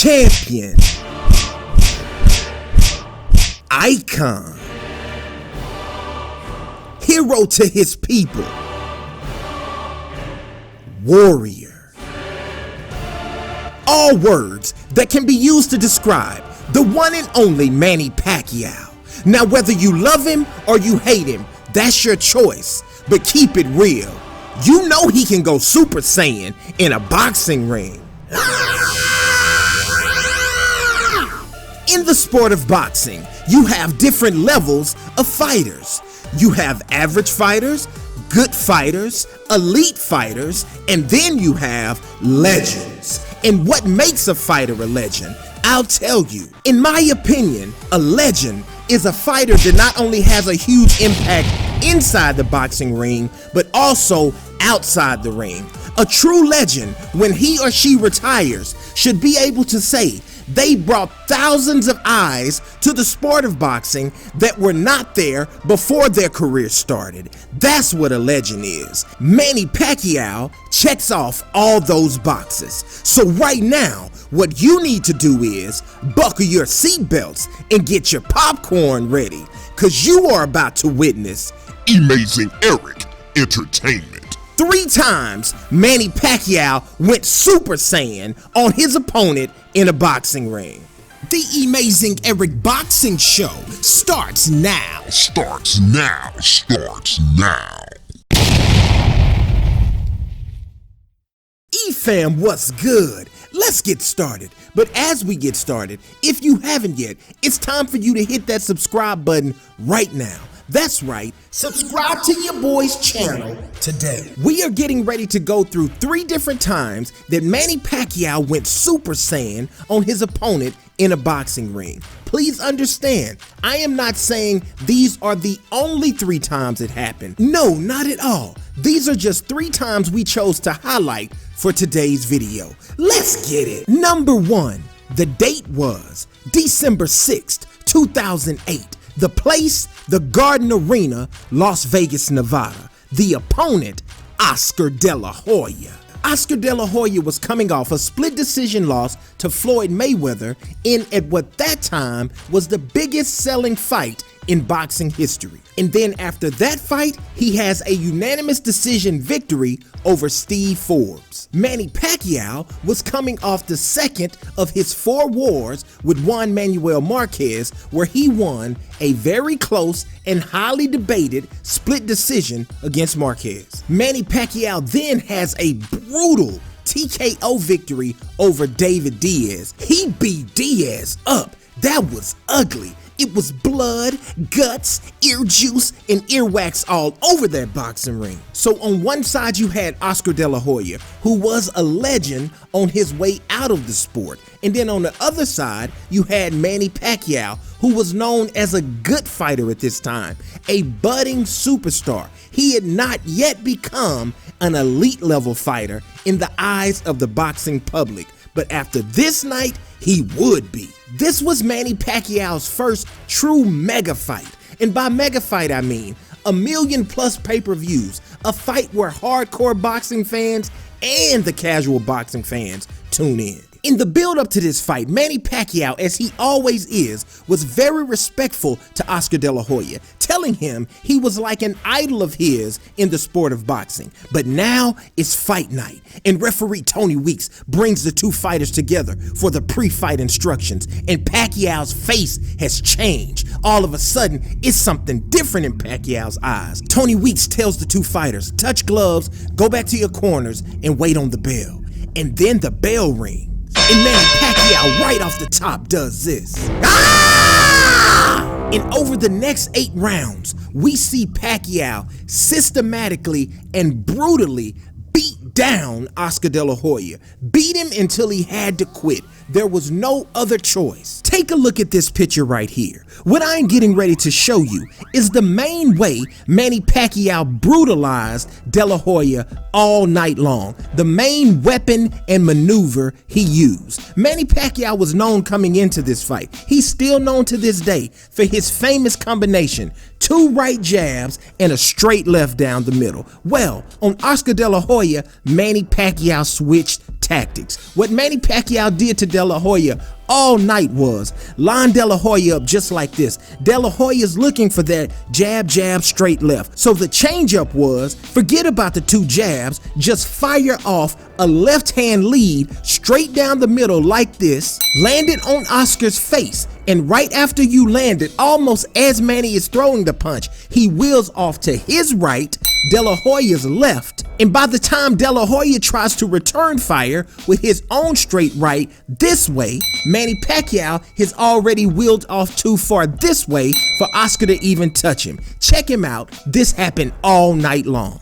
champion, icon, hero to his people, warrior. All words that can be used to describe the one and only Manny Pacquiao. Now, whether you love him or you hate him, that's your choice, but keep it real. You know he can go Super Saiyan in a boxing ring. In the sport of boxing, you have different levels of fighters. You have average fighters, good fighters, elite fighters, and then you have legends. And what makes a fighter a legend? I'll tell you. In my opinion, a legend is a fighter that not only has a huge impact inside the boxing ring, but also outside the ring. A true legend, when he or she retires, should be able to say they brought thousands of eyes to the sport of boxing that were not there before their career started. That's what a legend is. Manny Pacquiao checks off all those boxes. So right now, what you need to do is buckle your seatbelts and get your popcorn ready, because you are about to witness Emazing Erik Entertainment. 3 times Manny Pacquiao went Super Saiyan on his opponent in a boxing ring. The Emazing Erik Boxing Show starts now. Starts now. E-fam, what's good? Let's get started. But as we get started, if you haven't yet, it's time for you to hit that subscribe button right now. That's right, subscribe to your boy's channel today. We are getting ready to go through 3 different times that Manny Pacquiao went Super Saiyan on his opponent in a boxing ring. Please understand, I am not saying these are the only 3 times it happened. No, not at all. These are just 3 times we chose to highlight for today's video. Let's get it. Number 1, the date was December 6th, 2008. The place, the Garden Arena, Las Vegas, Nevada. The opponent, Oscar De La Hoya. Oscar De La Hoya was coming off a split decision loss to Floyd Mayweather in at what that time was the biggest selling fight in boxing history. And then after that fight, he has a unanimous decision victory over Steve Forbes. Manny Pacquiao was coming off the second of his 4 wars with Juan Manuel Marquez, where he won a very close and highly debated split decision against Marquez. Manny Pacquiao then has a brutal TKO victory over David Diaz. He beat Diaz up. That was ugly. It was blood, guts, ear juice, and earwax all over that boxing ring. So on one side you had Oscar De La Hoya, who was a legend on his way out of the sport. And then on the other side, you had Manny Pacquiao, who was known as a good fighter at this time, a budding superstar. He had not yet become an elite level fighter in the eyes of the boxing public, but after this night, he would be. This was Manny Pacquiao's first true mega fight. And by mega fight, I mean 1 million+ pay-per-views, a fight where hardcore boxing fans and the casual boxing fans tune in. In the build-up to this fight, Manny Pacquiao, as he always is, was very respectful to Oscar De La Hoya, telling him he was like an idol of his in the sport of boxing. But now it's fight night, and referee Tony Weeks brings the 2 fighters together for the pre-fight instructions, and Pacquiao's face has changed. All of a sudden, it's something different in Pacquiao's eyes. Tony Weeks tells the 2 fighters, touch gloves, go back to your corners, and wait on the bell. And then the bell rings. And Manny Pacquiao right off the top does this. Ah! And over the next 8 rounds, we see Pacquiao systematically and brutally beat down Oscar De La Hoya. Beat him until he had to quit. There was no other choice. Take a look at this picture right here. What I'm getting ready to show you is the main way Manny Pacquiao brutalized De La Hoya all night long. The main weapon and maneuver he used. Manny Pacquiao was known coming into this fight. He's still known to this day for his famous combination, 2 right jabs and a straight left down the middle. Well, on Oscar De La Hoya, Manny Pacquiao switched tactics. What Manny Pacquiao did to De La Hoya all night was line De La Hoya up just like this. De La Hoya's looking for that jab, jab, straight left. So the changeup was, forget about the two jabs, just fire off a left hand lead straight down the middle like this, landed on Oscar's face, and right after you landed, almost as Manny is throwing the punch, he wheels off to his right, De La Hoya's left, and by the time De La Hoya tries to return fire with his own straight right this way, Manny Pacquiao has already wheeled off too far this way for Oscar to even touch him. Check him out, this happened all night long.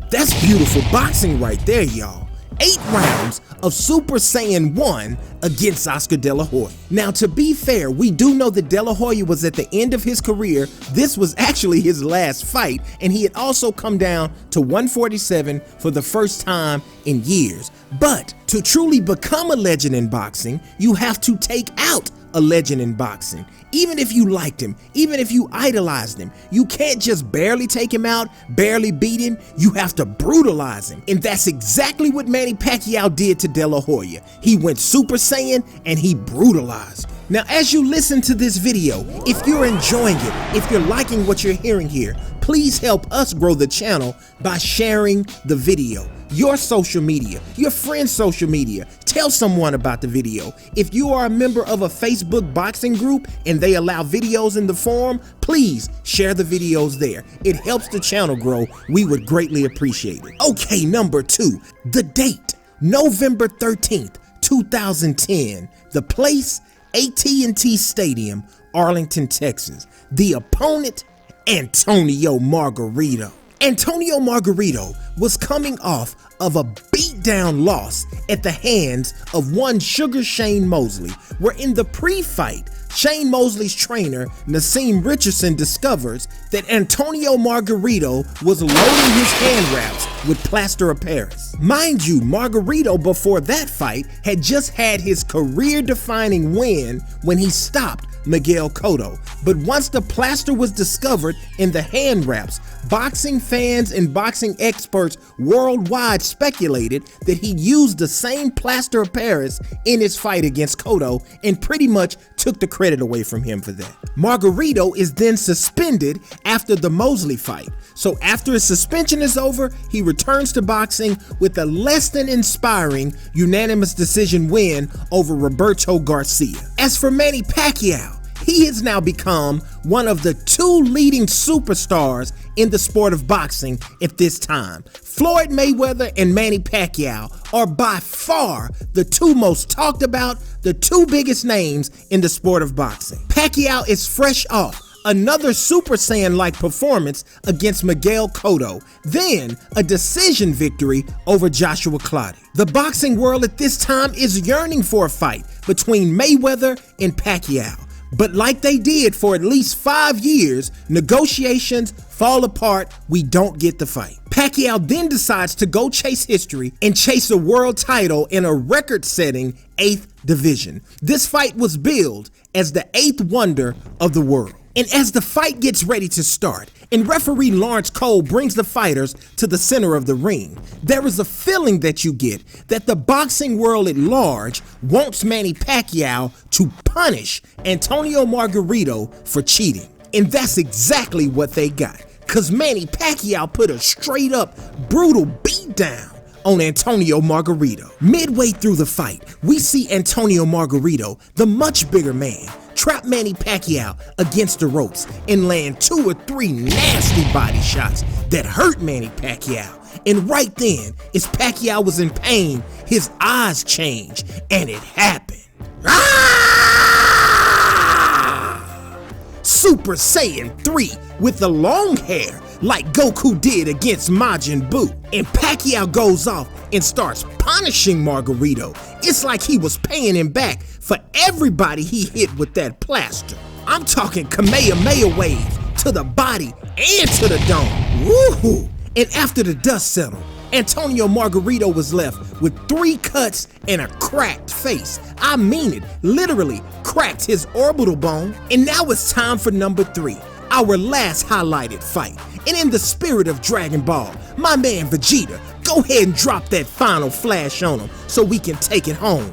That's beautiful boxing right there, y'all. 8 rounds of Super Saiyan 1 against Oscar De La Hoya. Now, to be fair, we do know that De La Hoya was at the end of his career. This was actually his last fight, and he had also come down to 147 for the first time in years. But to truly become a legend in boxing, you have to take out a legend in boxing. Even if you liked him, even if you idolized him, you can't just barely take him out, barely beat him, you have to brutalize him. And that's exactly what Manny Pacquiao did to De La Hoya. He went Super Saiyan and he brutalized. Now, as you listen to this video, if you're enjoying it, if you're liking what you're hearing here, please help us grow the channel by sharing the video. Your social media, your friend's social media, tell someone about the video. If you are a member of a Facebook boxing group and they allow videos in the forum, please share the videos there. It helps the channel grow. We would greatly appreciate it. Okay, number 2, the date, November 13th, 2010. The place, AT&T Stadium, Arlington, Texas. The opponent, Antonio Margarito. Antonio Margarito was coming off of a beatdown loss at the hands of one Sugar Shane Mosley, where in the pre-fight, Shane Mosley's trainer, Nassim Richardson, discovers that Antonio Margarito was loading his hand wraps with plaster of Paris. Mind you, Margarito before that fight had just had his career-defining win when he stopped Miguel Cotto. But once the plaster was discovered in the hand wraps, boxing fans and boxing experts worldwide speculated that he used the same plaster of Paris in his fight against Cotto and pretty much took the credit away from him for that. Margarito is then suspended after the Mosley fight. So after his suspension is over, he returns to boxing with a less than inspiring unanimous decision win over Roberto Garcia. As for Manny Pacquiao, he has now become one of the 2 leading superstars in the sport of boxing at this time. Floyd Mayweather and Manny Pacquiao are by far the 2 most talked about, the 2 biggest names in the sport of boxing. Pacquiao is fresh off another Super Saiyan-like performance against Miguel Cotto, then a decision victory over Joshua Clottey. The boxing world at this time is yearning for a fight between Mayweather and Pacquiao. But like they did for at least 5 years, negotiations fall apart, we don't get the fight. Pacquiao then decides to go chase history and chase a world title in a record-setting 8th division. This fight was billed as the 8th wonder of the world. And as the fight gets ready to start, and referee Lawrence Cole brings the fighters to the center of the ring, there is a feeling that you get that the boxing world at large wants Manny Pacquiao to punish Antonio Margarito for cheating. And that's exactly what they got, cause Manny Pacquiao put a straight up brutal beatdown on Antonio Margarito. Midway through the fight, we see Antonio Margarito, the much bigger man, trap Manny Pacquiao against the ropes and land 2 or 3 nasty body shots that hurt Manny Pacquiao. And right then, as Pacquiao was in pain, his eyes changed, and it happened. Super Saiyan 3 with the long hair like Goku did against Majin Buu. And Pacquiao goes off and starts punishing Margarito. It's like he was paying him back for everybody he hit with that plaster. I'm talking Kamehameha waves to the body and to the dome. Woohoo! And after the dust settled, Antonio Margarito was left with 3 cuts and a cracked face. I mean it, literally cracked his orbital bone. And now it's time for number 3. our last highlighted fight. And in the spirit of Dragon Ball, my man Vegeta, go ahead and drop that final flash on him so we can take it home.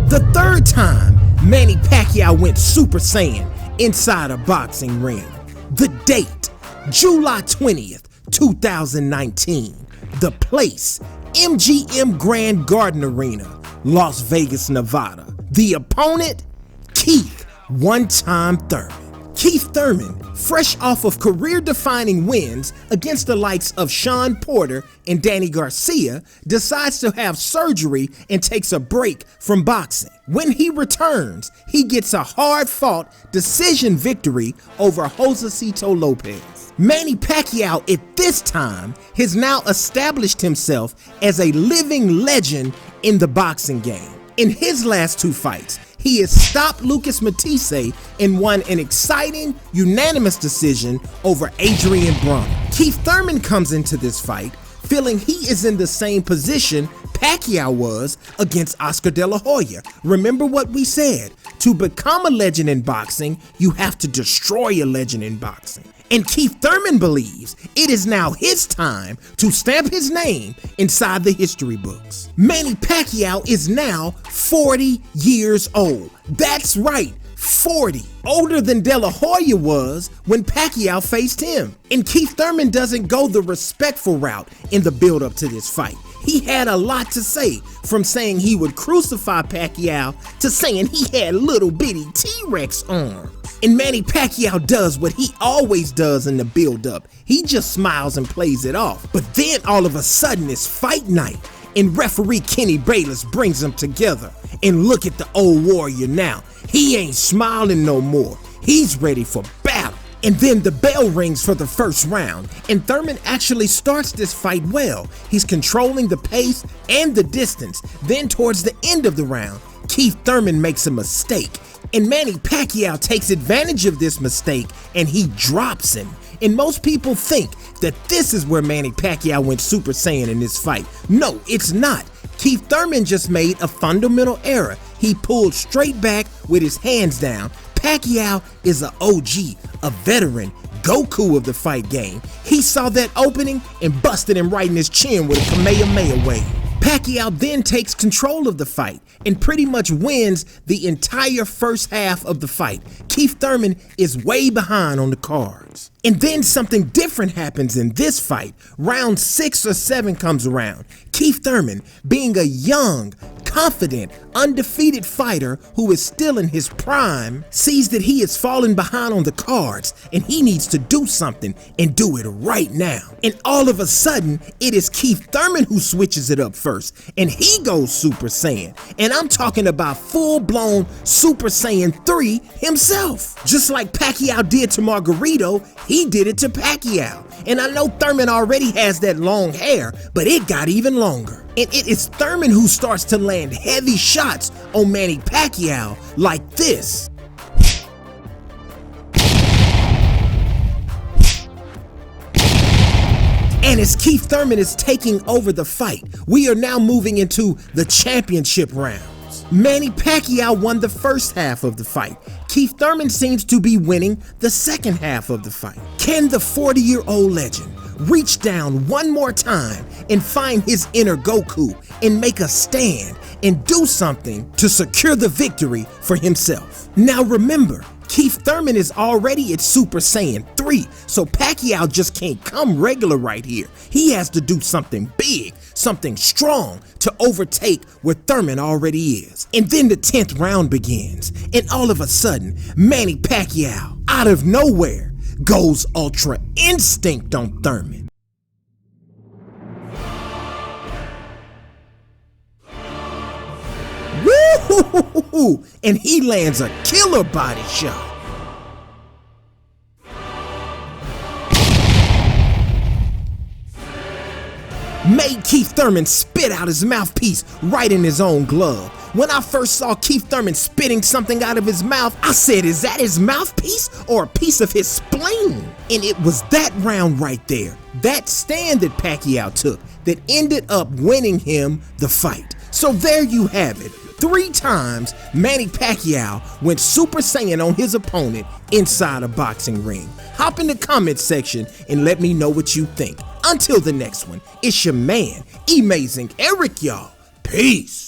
The third time Manny Pacquiao went Super Saiyan inside a boxing ring. The date, July 20th, 2019. The place, MGM Grand Garden Arena, Las Vegas, Nevada. The opponent, Keith "One-Time" Thurman. Keith Thurman, fresh off of career-defining wins against the likes of Sean Porter and Danny Garcia, decides to have surgery and takes a break from boxing. When he returns, he gets a hard-fought decision victory over Josecito Lopez. Manny Pacquiao at this time has now established himself as a living legend in the boxing game. In his last two fights, he has stopped Lucas Matisse and won an exciting, unanimous decision over Adrian Broner. Keith Thurman comes into this fight feeling he is in the same position Pacquiao was against Oscar De La Hoya. Remember what we said, to become a legend in boxing, you have to destroy a legend in boxing. And Keith Thurman believes it is now his time to stamp his name inside the history books. Manny Pacquiao is now 40 years old. That's right, 40. Older than De La Hoya was when Pacquiao faced him. And Keith Thurman doesn't go the respectful route in the build-up to this fight. He had a lot to say, from saying he would crucify Pacquiao to saying he had little bitty T-Rex arms. And Manny Pacquiao does what he always does in the build-up. He just smiles and plays it off. But then all of a sudden it's fight night, and referee Kenny Bayless brings them together. And look at the old warrior now. He ain't smiling no more. He's ready for battle. And then the bell rings for the first round, and Thurman actually starts this fight well. He's controlling the pace and the distance. Then towards the end of the round, Keith Thurman makes a mistake, and Manny Pacquiao takes advantage of this mistake and he drops him. And most people think that this is where Manny Pacquiao went Super Saiyan in this fight. No, it's not. Keith Thurman just made a fundamental error. He pulled straight back with his hands down. Pacquiao is an OG, a veteran, Goku of the fight game. He saw that opening and busted him right in his chin with a Kamehameha wave. Pacquiao then takes control of the fight and pretty much wins the entire first half of the fight. Keith Thurman is way behind on the cards. And then something different happens in this fight. Round 6 or 7 comes around. Keith Thurman, being a young, confident, undefeated fighter who is still in his prime, sees that he is falling behind on the cards and he needs to do something and do it right now. And all of a sudden, it is Keith Thurman who switches it up first and he goes Super Saiyan. And I'm talking about full-blown Super Saiyan 3 himself. Just like Pacquiao did to Margarito, he did it to Pacquiao. And I know Thurman already has that long hair, but it got even longer. And it is Thurman who starts to land heavy shots on Manny Pacquiao like this. And as Keith Thurman is taking over the fight, we are now moving into the championship rounds. Manny Pacquiao won the first half of the fight. Keith Thurman seems to be winning the second half of the fight. Can the 40-year-old legend reach down one more time and find his inner Goku and make a stand and do something to secure the victory for himself? Now remember, Keith Thurman is already at Super Saiyan 3, so Pacquiao just can't come regular right here. He has to do something big, something strong to overtake where Thurman already is. And then the 10th round begins, and all of a sudden, Manny Pacquiao, out of nowhere, goes Ultra Instinct on Thurman. Woo-hoo-hoo-hoo-hoo! And he lands a killer body shot. Made Keith Thurman spit out his mouthpiece right in his own glove. When I first saw Keith Thurman spitting something out of his mouth, I said, is that his mouthpiece or a piece of his spleen? And it was that round right there, that stand that Pacquiao took, that ended up winning him the fight. So there you have it. 3 times Manny Pacquiao went Super Saiyan on his opponent inside a boxing ring. Hop in the comment section and let me know what you think. Until the next one, it's your man, Emazing Erik, y'all. Peace.